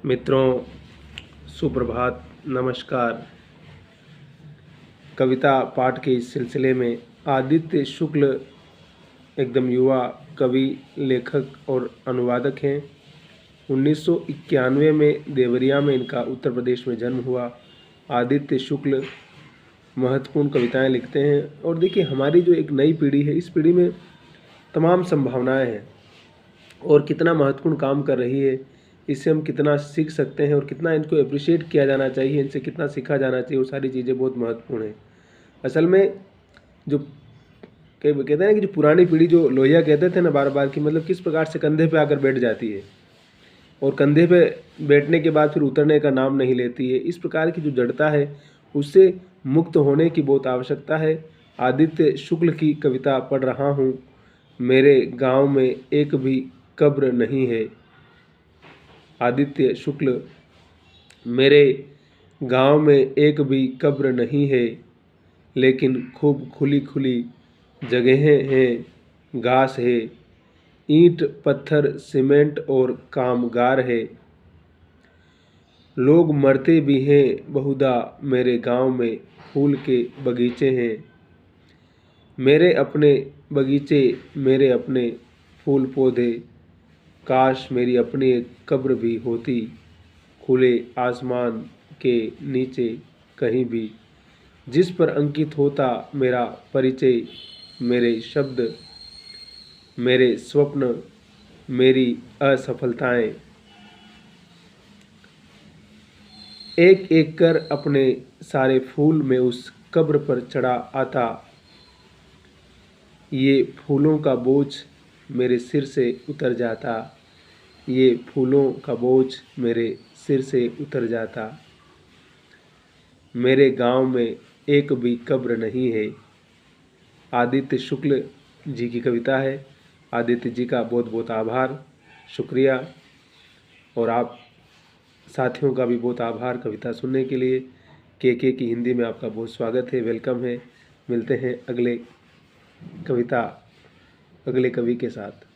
मित्रों, सुप्रभात, नमस्कार। कविता पाठ के इस सिलसिले में आदित्य शुक्ल एकदम युवा कवि, लेखक और अनुवादक हैं। 1991 में देवरिया में इनका उत्तर प्रदेश में जन्म हुआ। आदित्य शुक्ल महत्वपूर्ण कविताएं लिखते हैं। और देखिए, हमारी जो एक नई पीढ़ी है, इस पीढ़ी में तमाम संभावनाएं हैं और कितना महत्वपूर्ण काम कर रही है। इससे हम कितना सीख सकते हैं और कितना इनको अप्रिशिएट किया जाना चाहिए, इनसे कितना सीखा जाना चाहिए, वो सारी चीज़ें बहुत महत्वपूर्ण हैं। असल में जो कहते हैं ना कि जो पुरानी पीढ़ी, जो लोहिया कहते थे ना बार बार, कि मतलब किस प्रकार से कंधे पे आकर बैठ जाती है और कंधे पे बैठने के बाद फिर उतरने का नाम नहीं लेती है। इस प्रकार की जो जड़ता है, उससे मुक्त होने की बहुत आवश्यकता है। आदित्य शुक्ल की कविता पढ़ रहा हूँ। मेरे गांव में एक भी कब्र नहीं है। आदित्य शुक्ल। मेरे गांव में एक भी कब्र नहीं है, लेकिन खूब खुली खुली जगहें हैं, घास है, ईंट पत्थर सीमेंट और कामगार है। लोग मरते भी हैं बहुधा मेरे गांव में, फूल के बगीचे हैं। मेरे अपने बगीचे, मेरे अपने फूल पौधे। काश मेरी अपनी एक कब्र भी होती, खुले आसमान के नीचे कहीं भी, जिस पर अंकित होता मेरा परिचय, मेरे शब्द, मेरे स्वप्न, मेरी असफलताएं। एक एक कर अपने सारे फूल में उस कब्र पर चढ़ा आता। ये फूलों का बोझ मेरे सिर से उतर जाता। ये फूलों का बोझ मेरे सिर से उतर जाता। मेरे गांव में एक भी कब्र नहीं है। आदित्य शुक्ल जी की कविता है। आदित्य जी का बहुत बहुत आभार, शुक्रिया। और आप साथियों का भी बहुत आभार कविता सुनने के लिए। के की हिंदी में आपका बहुत स्वागत है, वेलकम है। मिलते हैं अगले कवि के साथ।